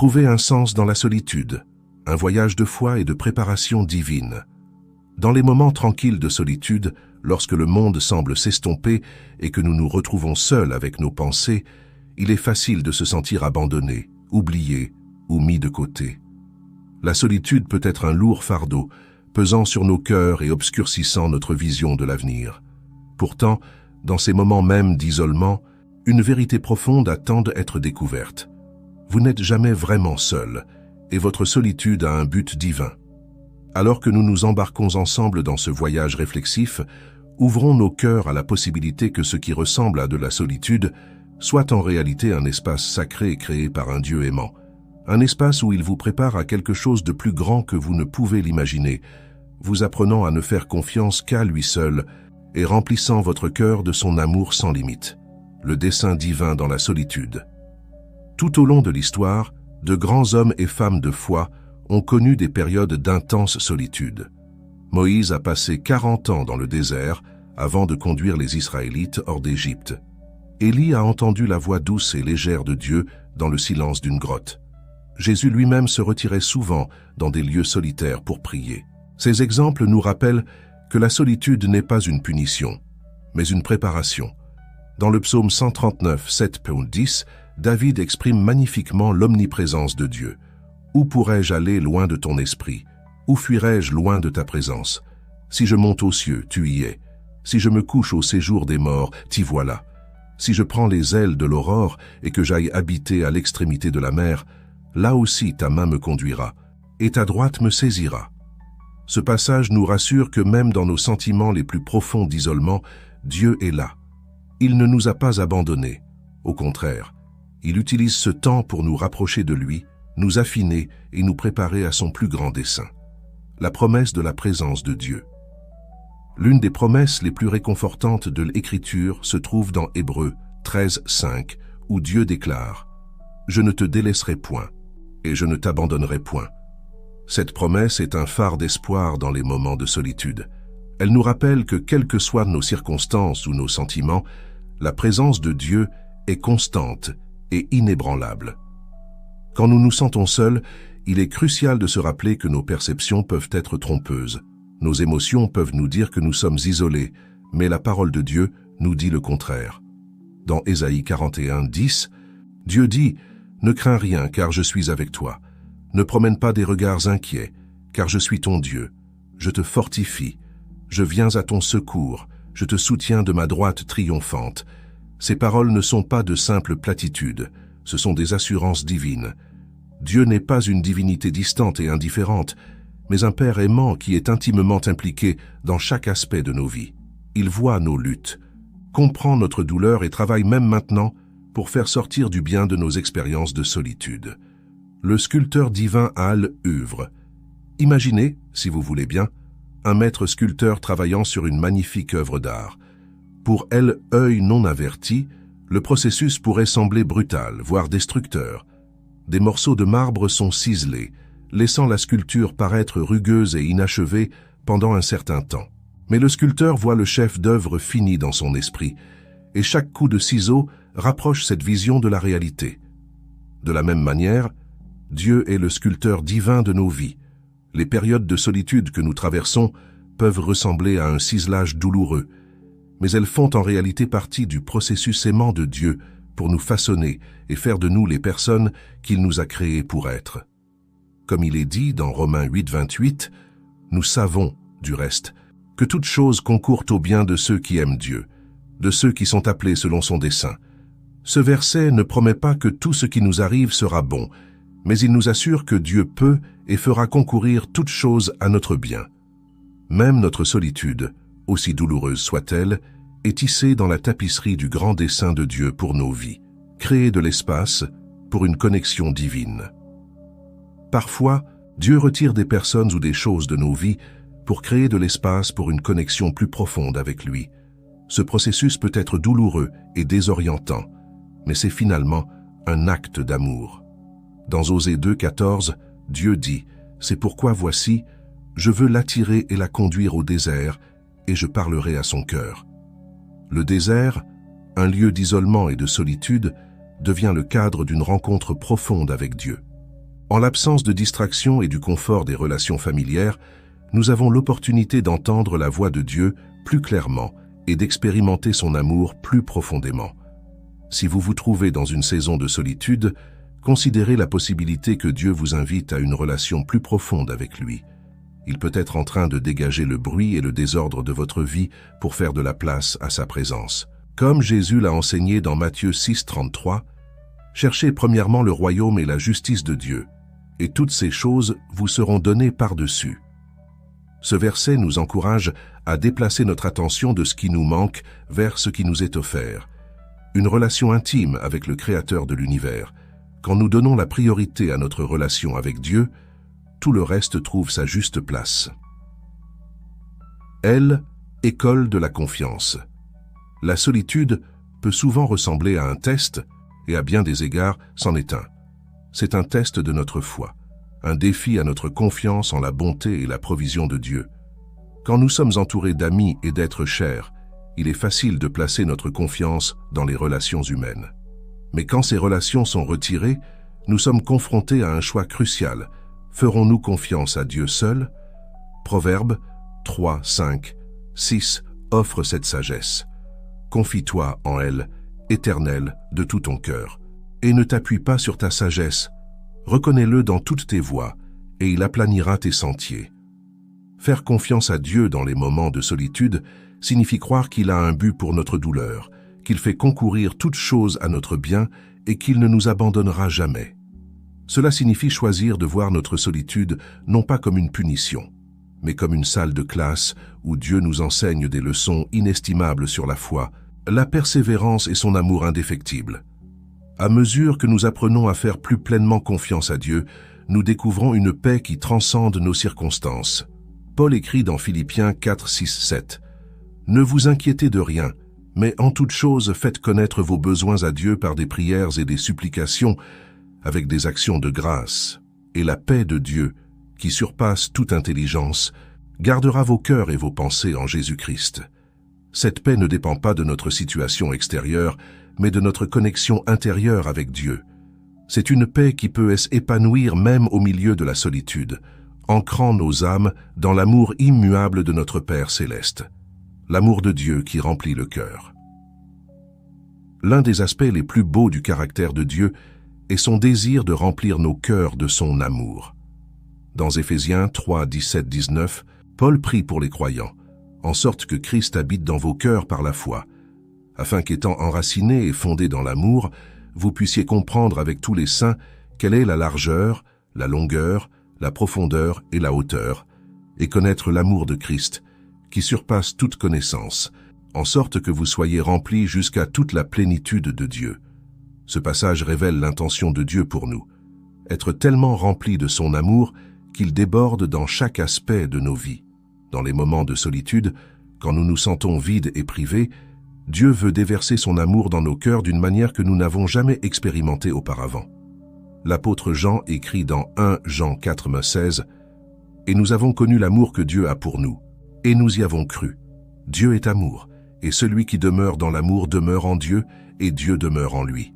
Trouvez un sens dans la solitude, un voyage de foi et de préparation divine. Dans les moments tranquilles de solitude, lorsque le monde semble s'estomper et que nous nous retrouvons seuls avec nos pensées, il est facile de se sentir abandonné, oublié ou mis de côté. La solitude peut être un lourd fardeau, pesant sur nos cœurs et obscurcissant notre vision de l'avenir. Pourtant, dans ces moments mêmes d'isolement, une vérité profonde attend d'être découverte. Vous n'êtes jamais vraiment seul, et votre solitude a un but divin. Alors que nous nous embarquons ensemble dans ce voyage réflexif, ouvrons nos cœurs à la possibilité que ce qui ressemble à de la solitude soit en réalité un espace sacré créé par un Dieu aimant. Un espace où il vous prépare à quelque chose de plus grand que vous ne pouvez l'imaginer, vous apprenant à ne faire confiance qu'à lui seul et remplissant votre cœur de son amour sans limite. Le dessein divin dans la solitude. Tout au long de l'histoire, de grands hommes et femmes de foi ont connu des périodes d'intense solitude. Moïse a passé 40 ans dans le désert avant de conduire les Israélites hors d'Égypte. Élie a entendu la voix douce et légère de Dieu dans le silence d'une grotte. Jésus lui-même se retirait souvent dans des lieux solitaires pour prier. Ces exemples nous rappellent que la solitude n'est pas une punition, mais une préparation. Dans le psaume 139, 7-10, David exprime magnifiquement l'omniprésence de Dieu. « Où pourrais-je aller loin de ton esprit? Où fuirais-je loin de ta présence? Si je monte aux cieux, tu y es. Si je me couche au séjour des morts, t'y voilà. Si je prends les ailes de l'aurore et que j'aille habiter à l'extrémité de la mer, là aussi ta main me conduira, et ta droite me saisira. » Ce passage nous rassure que même dans nos sentiments les plus profonds d'isolement, Dieu est là. Il ne nous a pas abandonnés. Au contraire, il utilise ce temps pour nous rapprocher de lui, nous affiner et nous préparer à son plus grand dessein. La promesse de la présence de Dieu. L'une des promesses les plus réconfortantes de l'Écriture se trouve dans Hébreux 13:5, où Dieu déclare « Je ne te délaisserai point, et je ne t'abandonnerai point ». Cette promesse est un phare d'espoir dans les moments de solitude. Elle nous rappelle que quelles que soient nos circonstances ou nos sentiments, la présence de Dieu est constante et inébranlable. Quand nous nous sentons seuls, il est crucial de se rappeler que nos perceptions peuvent être trompeuses. Nos émotions peuvent nous dire que nous sommes isolés, mais la parole de Dieu nous dit le contraire. Dans Ésaïe 41:10, Dieu dit « Ne crains rien, car je suis avec toi. Ne promène pas des regards inquiets, car je suis ton Dieu. Je te fortifie. Je viens à ton secours. Je te soutiens de ma droite triomphante. » Ces paroles ne sont pas de simples platitudes, ce sont des assurances divines. Dieu n'est pas une divinité distante et indifférente, mais un Père aimant qui est intimement impliqué dans chaque aspect de nos vies. Il voit nos luttes, comprend notre douleur et travaille même maintenant pour faire sortir du bien de nos expériences de solitude. Le sculpteur divin Al œuvre. Imaginez, si vous voulez bien, un maître sculpteur travaillant sur une magnifique œuvre d'art. Pour l'œil non averti, le processus pourrait sembler brutal, voire destructeur. Des morceaux de marbre sont ciselés, laissant la sculpture paraître rugueuse et inachevée pendant un certain temps. Mais le sculpteur voit le chef d'œuvre fini dans son esprit, et chaque coup de ciseau rapproche cette vision de la réalité. De la même manière, Dieu est le sculpteur divin de nos vies. Les périodes de solitude que nous traversons peuvent ressembler à un ciselage douloureux, mais elles font en réalité partie du processus aimant de Dieu pour nous façonner et faire de nous les personnes qu'il nous a créées pour être. Comme il est dit dans Romains 8:28, nous savons, du reste, que toute chose concourt au bien de ceux qui aiment Dieu, de ceux qui sont appelés selon son dessein. Ce verset ne promet pas que tout ce qui nous arrive sera bon, mais il nous assure que Dieu peut et fera concourir toute chose à notre bien. Même notre solitude, aussi douloureuse soit-elle, est tissée dans la tapisserie du grand dessein de Dieu pour nos vies, créer de l'espace pour une connexion divine. Parfois, Dieu retire des personnes ou des choses de nos vies pour créer de l'espace pour une connexion plus profonde avec lui. Ce processus peut être douloureux et désorientant, mais c'est finalement un acte d'amour. Dans Osée 2:14, Dieu dit « C'est pourquoi voici, je veux l'attirer et la conduire au désert, et je parlerai à son cœur. » Le désert, un lieu d'isolement et de solitude, devient le cadre d'une rencontre profonde avec Dieu. En l'absence de distraction et du confort des relations familières, nous avons l'opportunité d'entendre la voix de Dieu plus clairement et d'expérimenter son amour plus profondément. Si vous vous trouvez dans une saison de solitude, considérez la possibilité que Dieu vous invite à une relation plus profonde avec lui. Il peut être en train de dégager le bruit et le désordre de votre vie pour faire de la place à sa présence. Comme Jésus l'a enseigné dans Matthieu 6,33, « Cherchez premièrement le royaume et la justice de Dieu, et toutes ces choses vous seront données par-dessus. » Ce verset nous encourage à déplacer notre attention de ce qui nous manque vers ce qui nous est offert. Une relation intime avec le Créateur de l'univers. Quand nous donnons la priorité à notre relation avec Dieu, tout le reste trouve sa juste place. L, école de la confiance. La solitude peut souvent ressembler à un test, et à bien des égards, c'en est un. C'est un test de notre foi, un défi à notre confiance en la bonté et la provision de Dieu. Quand nous sommes entourés d'amis et d'êtres chers, il est facile de placer notre confiance dans les relations humaines. Mais quand ces relations sont retirées, nous sommes confrontés à un choix crucial. Ferons-nous confiance à Dieu seul? Proverbes 3, 5, 6 offre cette sagesse. Confie-toi en elle, Éternel, de tout ton cœur, et ne t'appuie pas sur ta sagesse. Reconnais-le dans toutes tes voies, et il aplanira tes sentiers. Faire confiance à Dieu dans les moments de solitude signifie croire qu'il a un but pour notre douleur, qu'il fait concourir toutes choses à notre bien et qu'il ne nous abandonnera jamais. Cela signifie choisir de voir notre solitude non pas comme une punition, mais comme une salle de classe où Dieu nous enseigne des leçons inestimables sur la foi, la persévérance et son amour indéfectible. À mesure que nous apprenons à faire plus pleinement confiance à Dieu, nous découvrons une paix qui transcende nos circonstances. Paul écrit dans Philippiens 4, 6, 7 « Ne vous inquiétez de rien, mais en toute chose faites connaître vos besoins à Dieu par des prières et des supplications, avec des actions de grâce, et la paix de Dieu, qui surpasse toute intelligence, gardera vos cœurs et vos pensées en Jésus-Christ. » Cette paix ne dépend pas de notre situation extérieure, mais de notre connexion intérieure avec Dieu. C'est une paix qui peut s'épanouir même au milieu de la solitude, ancrant nos âmes dans l'amour immuable de notre Père céleste, l'amour de Dieu qui remplit le cœur. L'un des aspects les plus beaux du caractère de Dieu est son désir de remplir nos cœurs de son amour. Dans Éphésiens 3, 17, 19, Paul prie pour les croyants, en sorte que Christ habite dans vos cœurs par la foi, afin qu'étant enracinés et fondés dans l'amour, vous puissiez comprendre avec tous les saints quelle est la largeur, la longueur, la profondeur et la hauteur, et connaître l'amour de Christ, qui surpasse toute connaissance, en sorte que vous soyez remplis jusqu'à toute la plénitude de Dieu. Ce passage révèle l'intention de Dieu pour nous, être tellement remplis de son amour qu'il déborde dans chaque aspect de nos vies. Dans les moments de solitude, quand nous nous sentons vides et privés, Dieu veut déverser son amour dans nos cœurs d'une manière que nous n'avons jamais expérimentée auparavant. L'apôtre Jean écrit dans 1 Jean 4, 16 « Et nous avons connu l'amour que Dieu a pour nous, et nous y avons cru. Dieu est amour, et celui qui demeure dans l'amour demeure en Dieu, et Dieu demeure en lui. »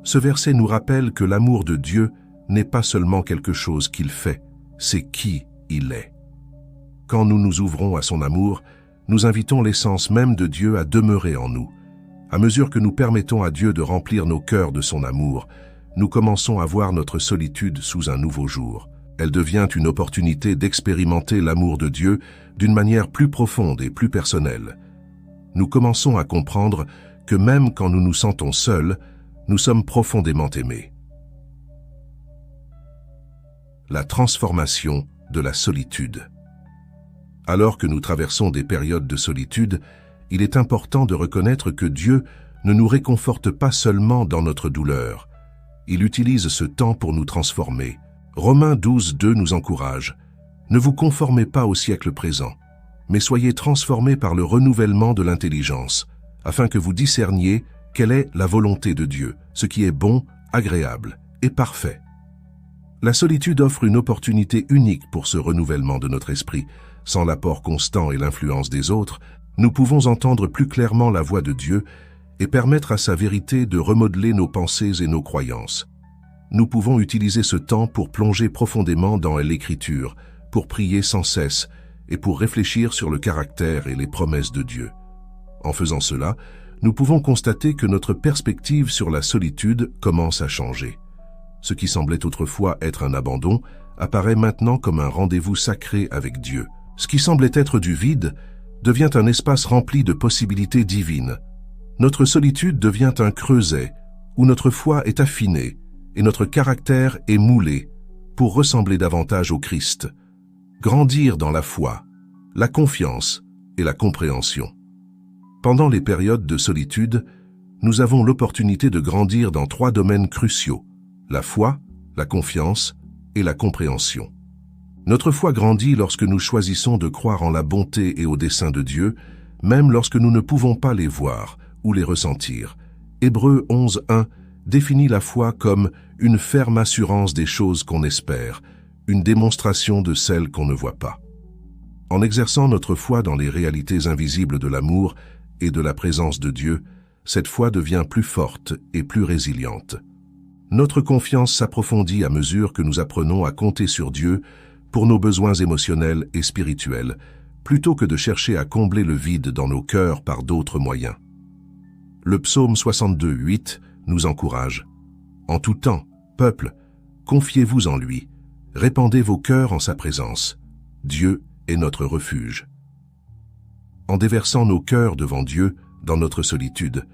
Ce verset nous rappelle que l'amour de Dieu n'est pas seulement quelque chose qu'il fait, c'est qui il est. Quand nous nous ouvrons à son amour, nous invitons l'essence même de Dieu à demeurer en nous. À mesure que nous permettons à Dieu de remplir nos cœurs de son amour, nous commençons à voir notre solitude sous un nouveau jour. Elle devient une opportunité d'expérimenter l'amour de Dieu d'une manière plus profonde et plus personnelle. Nous commençons à comprendre que même quand nous nous sentons seuls, nous sommes profondément aimés. La transformation de la solitude. Alors que nous traversons des périodes de solitude, il est important de reconnaître que Dieu ne nous réconforte pas seulement dans notre douleur. Il utilise ce temps pour nous transformer. Romains 12, 2 nous encourage. « Ne vous conformez pas au siècle présent, mais soyez transformés par le renouvellement de l'intelligence, afin que vous discerniez quelle est la volonté de Dieu, ce qui est bon, agréable et parfait. » La solitude offre une opportunité unique pour ce renouvellement de notre esprit. Sans l'apport constant et l'influence des autres, nous pouvons entendre plus clairement la voix de Dieu et permettre à sa vérité de remodeler nos pensées et nos croyances. nous pouvons utiliser ce temps pour plonger profondément dans l'Écriture, pour prier sans cesse et pour réfléchir sur le caractère et les promesses de Dieu. En faisant cela, nous pouvons constater que notre perspective sur la solitude commence à changer. Ce qui semblait autrefois être un abandon apparaît maintenant comme un rendez-vous sacré avec Dieu. Ce qui semblait être du vide devient un espace rempli de possibilités divines. Notre solitude devient un creuset où notre foi est affinée et notre caractère est moulé pour ressembler davantage au Christ. Grandir dans la foi, la confiance et la compréhension. Pendant les périodes de solitude, nous avons l'opportunité de grandir dans 3 domaines cruciaux: la foi, la confiance et la compréhension. Notre foi grandit lorsque nous choisissons de croire en la bonté et au dessein de Dieu, même lorsque nous ne pouvons pas les voir ou les ressentir. Hébreux 11:1 définit la foi comme une ferme assurance des choses qu'on espère, une démonstration de celles qu'on ne voit pas. En exerçant notre foi dans les réalités invisibles de l'amour et de la présence de Dieu, cette foi devient plus forte et plus résiliente. Notre confiance s'approfondit à mesure que nous apprenons à compter sur Dieu pour nos besoins émotionnels et spirituels, plutôt que de chercher à combler le vide dans nos cœurs par d'autres moyens. Le psaume 62:8 nous encourage. « En tout temps, peuple, confiez-vous en lui, répandez vos cœurs en sa présence. Dieu est notre refuge. » En déversant nos cœurs devant Dieu, dans notre solitude,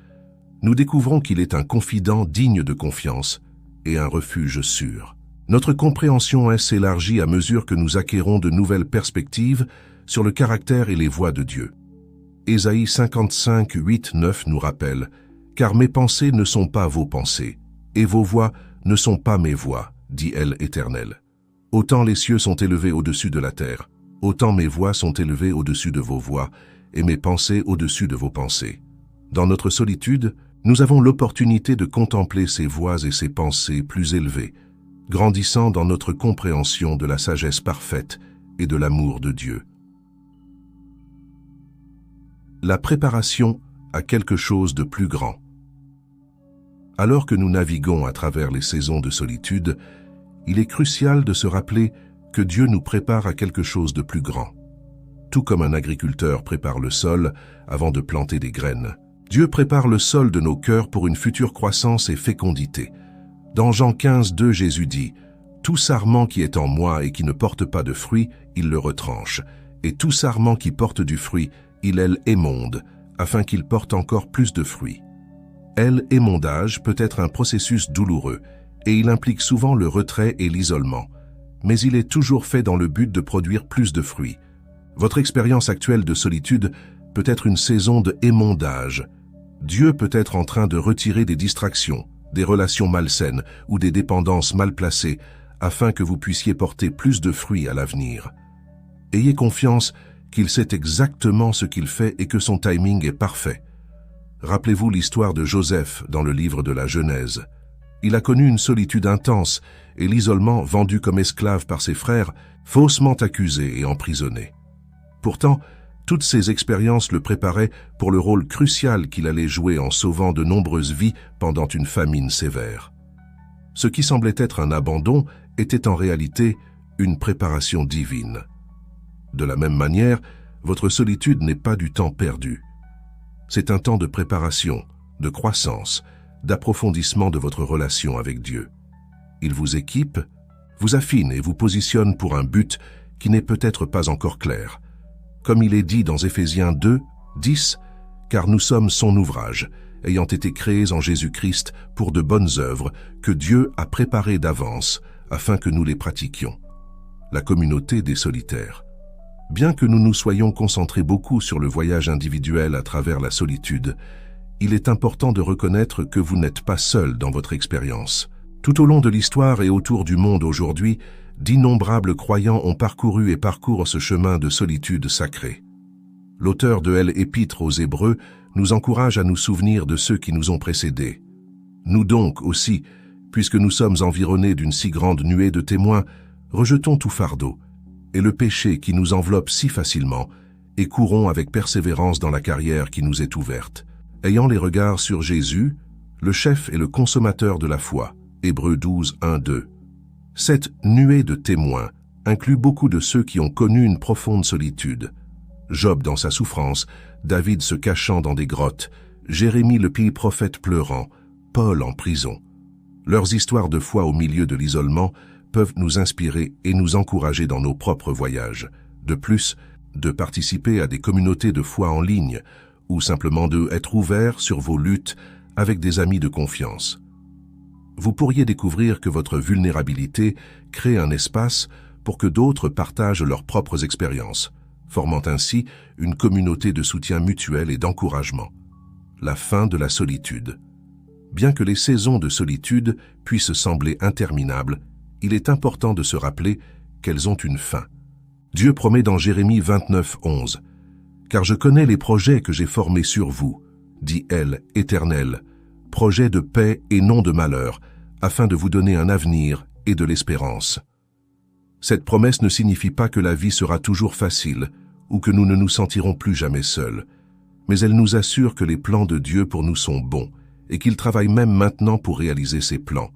nous découvrons qu'il est un confident digne de confiance et un refuge sûr. Notre compréhension s'élargit à mesure que nous acquérons de nouvelles perspectives sur le caractère et les voies de Dieu. Ésaïe 55:8-9 nous rappelle « Car mes pensées ne sont pas vos pensées, et vos voies ne sont pas mes voies, dit l'Éternel. Autant les cieux sont élevés au-dessus de la terre, autant mes voies sont élevées au-dessus de vos voies, et mes pensées au-dessus de vos pensées. » Dans notre solitude, nous avons l'opportunité de contempler ces voies et ces pensées plus élevées, grandissant dans notre compréhension de la sagesse parfaite et de l'amour de Dieu. La préparation à quelque chose de plus grand. Alors que nous naviguons à travers les saisons de solitude, il est crucial de se rappeler que Dieu nous prépare à quelque chose de plus grand. Tout comme un agriculteur prépare le sol avant de planter des graines, Dieu prépare le sol de nos cœurs pour une future croissance et fécondité. Dans Jean 15:2, Jésus dit « Tout sarment qui est en moi et qui ne porte pas de fruit, il le retranche, et tout sarment qui porte du fruit, il émonde, afin qu'il porte encore plus de fruits. » L'émondage peut être un processus douloureux, et il implique souvent le retrait et l'isolement, mais il est toujours fait dans le but de produire plus de fruits. Votre expérience actuelle de solitude peut être une saison d'émondage. Dieu peut être en train de retirer des distractions, des relations malsaines ou des dépendances mal placées, afin que vous puissiez porter plus de fruits à l'avenir. Ayez confiance qu'il sait exactement ce qu'il fait et que son timing est parfait. Rappelez-vous l'histoire de Joseph dans le livre de la Genèse. Il a connu une solitude intense et l'isolement, vendu comme esclave par ses frères, faussement accusé et emprisonné. Pourtant, toutes ces expériences le préparaient pour le rôle crucial qu'il allait jouer en sauvant de nombreuses vies pendant une famine sévère. Ce qui semblait être un abandon était en réalité une préparation divine. De la même manière, votre solitude n'est pas du temps perdu. C'est un temps de préparation, de croissance, d'approfondissement de votre relation avec Dieu. Il vous équipe, vous affine et vous positionne pour un but qui n'est peut-être pas encore clair. Comme il est dit dans Éphésiens 2:10, « Car nous sommes son ouvrage, ayant été créés en Jésus-Christ pour de bonnes œuvres que Dieu a préparées d'avance afin que nous les pratiquions. » La communauté des solitaires. Bien que nous nous soyons concentrés beaucoup sur le voyage individuel à travers la solitude, il est important de reconnaître que vous n'êtes pas seul dans votre expérience. Tout au long de l'histoire et autour du monde aujourd'hui, d'innombrables croyants ont parcouru et parcourent ce chemin de solitude sacrée. L'auteur de l'Épître aux Hébreux nous encourage à nous souvenir de ceux qui nous ont précédés. Nous donc aussi, puisque nous sommes environnés d'une si grande nuée de témoins, rejetons tout fardeau et le péché qui nous enveloppe si facilement, et courons avec persévérance dans la carrière qui nous est ouverte, ayant les regards sur Jésus, le chef et le consommateur de la foi, Hébreux 12, 1, 2. Cette nuée de témoins inclut beaucoup de ceux qui ont connu une profonde solitude. Job dans sa souffrance, David se cachant dans des grottes, Jérémie le pieux prophète pleurant, Paul en prison. Leurs histoires de foi au milieu de l'isolement peuvent nous inspirer et nous encourager dans nos propres voyages. De plus, de participer à des communautés de foi en ligne ou simplement d'être ouvert sur vos luttes avec des amis de confiance. Vous pourriez découvrir que votre vulnérabilité crée un espace pour que d'autres partagent leurs propres expériences, formant ainsi une communauté de soutien mutuel et d'encouragement. La fin de la solitude. Bien que les saisons de solitude puissent sembler interminables, il est important de se rappeler qu'elles ont une fin. Dieu promet dans Jérémie 29, 11 « Car je connais les projets que j'ai formés sur vous, dit elle, Éternel, projets de paix et non de malheur, afin de vous donner un avenir et de l'espérance. » Cette promesse ne signifie pas que la vie sera toujours facile ou que nous ne nous sentirons plus jamais seuls, mais elle nous assure que les plans de Dieu pour nous sont bons et qu'il travaille même maintenant pour réaliser ses plans.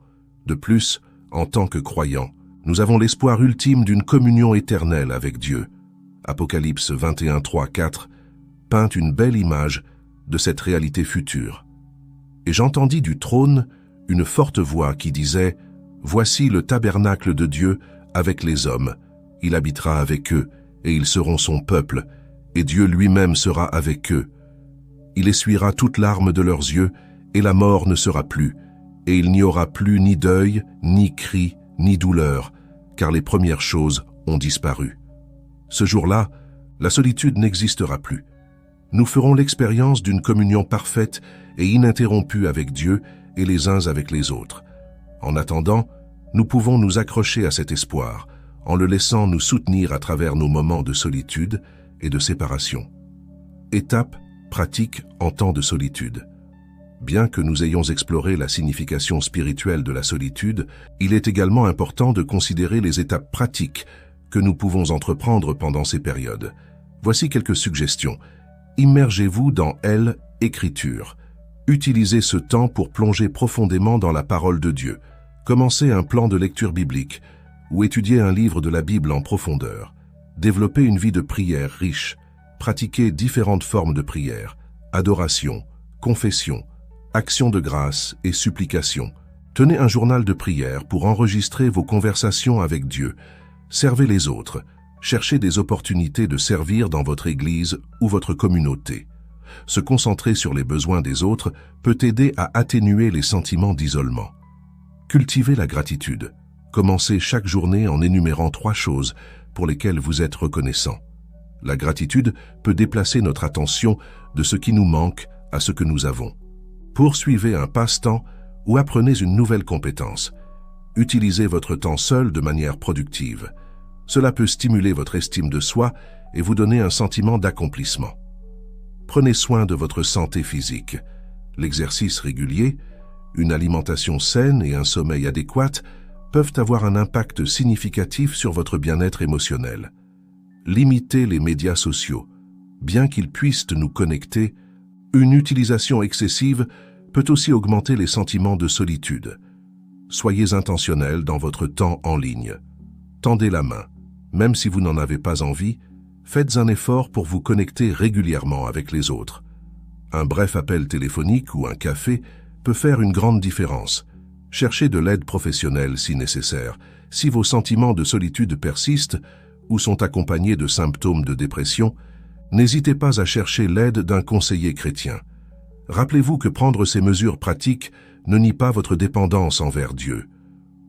De plus, en tant que croyants, nous avons l'espoir ultime d'une communion éternelle avec Dieu. Apocalypse 21, 3, 4 peint une belle image de cette réalité future. Et j'entendis du trône une forte voix qui disait « Voici le tabernacle de Dieu avec les hommes. Il habitera avec eux, et ils seront son peuple, et Dieu lui-même sera avec eux. Il essuiera toute larme de leurs yeux, et la mort ne sera plus, et il n'y aura plus ni deuil, ni cri, ni douleur, car les premières choses ont disparu. » Ce jour-là, la solitude n'existera plus. Nous ferons l'expérience d'une communion parfaite et ininterrompue avec Dieu et les uns avec les autres. En attendant, nous pouvons nous accrocher à cet espoir, en le laissant nous soutenir à travers nos moments de solitude et de séparation. Étape pratique en temps de solitude. Bien que nous ayons exploré la signification spirituelle de la solitude, il est également important de considérer les étapes pratiques que nous pouvons entreprendre pendant ces périodes. Voici quelques suggestions. Immergez-vous dans Écriture. Utilisez ce temps pour plonger profondément dans la parole de Dieu. Commencez un plan de lecture biblique ou étudiez un livre de la Bible en profondeur. Développez une vie de prière riche. Pratiquez différentes formes de prière, adoration, confession, action de grâce et supplication. Tenez un journal de prière pour enregistrer vos conversations avec Dieu. Servez les autres. Cherchez des opportunités de servir dans votre église ou votre communauté. Se concentrer sur les besoins des autres peut aider à atténuer les sentiments d'isolement. Cultivez la gratitude. Commencez chaque journée en énumérant 3 choses pour lesquelles vous êtes reconnaissant. La gratitude peut déplacer notre attention de ce qui nous manque à ce que nous avons. Poursuivez un passe-temps ou apprenez une nouvelle compétence. Utilisez votre temps seul de manière productive. Cela peut stimuler votre estime de soi et vous donner un sentiment d'accomplissement. Prenez soin de votre santé physique. L'exercice régulier, une alimentation saine et un sommeil adéquat peuvent avoir un impact significatif sur votre bien-être émotionnel. Limitez les médias sociaux. Bien qu'ils puissent nous connecter, une utilisation excessive peut aussi augmenter les sentiments de solitude. Soyez intentionnel dans votre temps en ligne. Tendez la main. Même si vous n'en avez pas envie, faites un effort pour vous connecter régulièrement avec les autres. Un bref appel téléphonique ou un café peut faire une grande différence. Cherchez de l'aide professionnelle si nécessaire. Si vos sentiments de solitude persistent ou sont accompagnés de symptômes de dépression, n'hésitez pas à chercher l'aide d'un conseiller chrétien. Rappelez-vous que prendre ces mesures pratiques ne nie pas votre dépendance envers Dieu.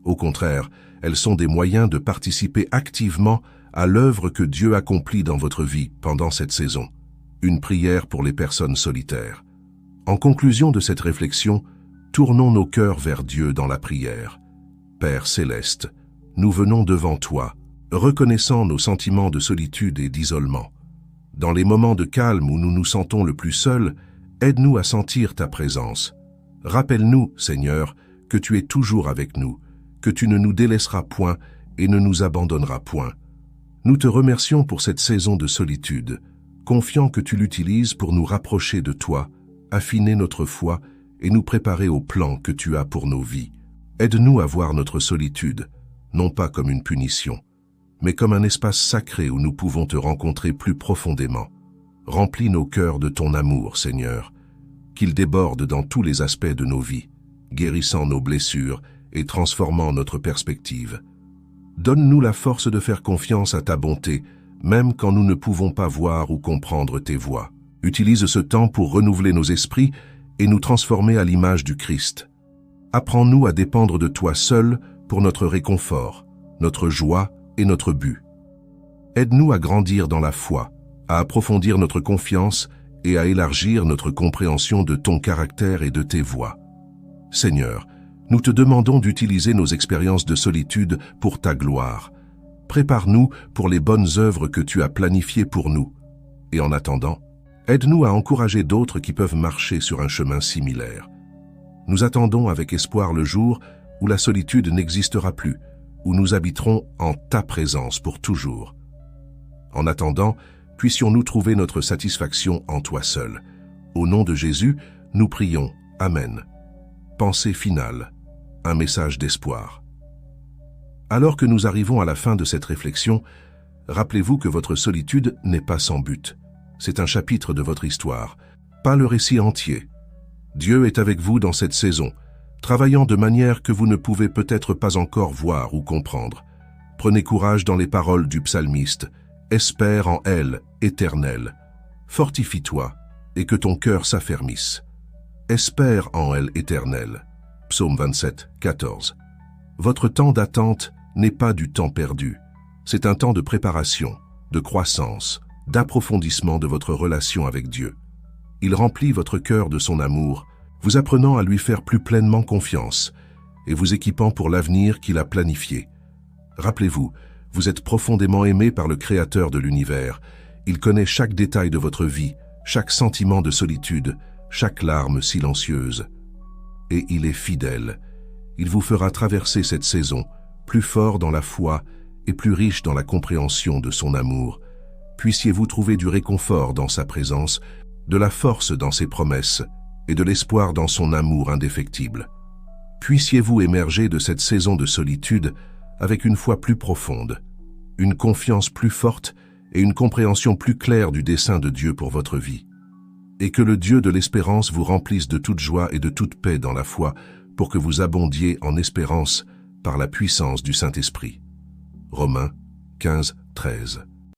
Au contraire, elles sont des moyens de participer activement à l'œuvre que Dieu accomplit dans votre vie pendant cette saison. Une prière pour les personnes solitaires. En conclusion de cette réflexion, tournons nos cœurs vers Dieu dans la prière. Père céleste, nous venons devant toi, reconnaissant nos sentiments de solitude et d'isolement. Dans les moments de calme où nous nous sentons le plus seuls, aide-nous à sentir ta présence. Rappelle-nous, Seigneur, que tu es toujours avec nous, que tu ne nous délaisseras point et ne nous abandonneras point. Nous te remercions pour cette saison de solitude, confiant que tu l'utilises pour nous rapprocher de toi, affiner notre foi et nous préparer au plan que tu as pour nos vies. Aide-nous à voir notre solitude, non pas comme une punition, mais comme un espace sacré où nous pouvons te rencontrer plus profondément. Remplis nos cœurs de ton amour, Seigneur, qu'il déborde dans tous les aspects de nos vies, guérissant nos blessures et transformant notre perspective. Donne-nous la force de faire confiance à ta bonté, même quand nous ne pouvons pas voir ou comprendre tes voies. Utilise ce temps pour renouveler nos esprits et nous transformer à l'image du Christ. Apprends-nous à dépendre de toi seul pour notre réconfort, notre joie et notre but. Aide-nous à grandir dans la foi, à approfondir notre confiance et à élargir notre compréhension de ton caractère et de tes voies. Seigneur, nous te demandons d'utiliser nos expériences de solitude pour ta gloire. Prépare-nous pour les bonnes œuvres que tu as planifiées pour nous. Et en attendant, aide-nous à encourager d'autres qui peuvent marcher sur un chemin similaire. Nous attendons avec espoir le jour où la solitude n'existera plus, où nous habiterons en ta présence pour toujours. En attendant, puissions-nous trouver notre satisfaction en toi seul. Au nom de Jésus, nous prions. Amen. Pensée finale. Un message d'espoir. Alors que nous arrivons à la fin de cette réflexion, rappelez-vous que votre solitude n'est pas sans but. C'est un chapitre de votre histoire, pas le récit entier. Dieu est avec vous dans cette saison, travaillant de manière que vous ne pouvez peut-être pas encore voir ou comprendre. Prenez courage dans les paroles du psalmiste. Espère en elle, Éternel. Fortifie-toi et que ton cœur s'affermisse. Espère en elle, Éternel. Psaume 27, 14. Votre temps d'attente n'est pas du temps perdu. C'est un temps de préparation, de croissance, d'approfondissement de votre relation avec Dieu. Il remplit votre cœur de son amour, vous apprenant à lui faire plus pleinement confiance et vous équipant pour l'avenir qu'il a planifié. Rappelez-vous, vous êtes profondément aimé par le Créateur de l'univers. Il connaît chaque détail de votre vie, chaque sentiment de solitude, chaque larme silencieuse. Et il est fidèle. Il vous fera traverser cette saison, plus fort dans la foi et plus riche dans la compréhension de son amour. Puissiez-vous trouver du réconfort dans sa présence, de la force dans ses promesses et de l'espoir dans son amour indéfectible. Puissiez-vous émerger de cette saison de solitude avec une foi plus profonde, une confiance plus forte et une compréhension plus claire du dessein de Dieu pour votre vie. Et que le Dieu de l'espérance vous remplisse de toute joie et de toute paix dans la foi pour que vous abondiez en espérance par la puissance du Saint-Esprit. Romains 15, 13.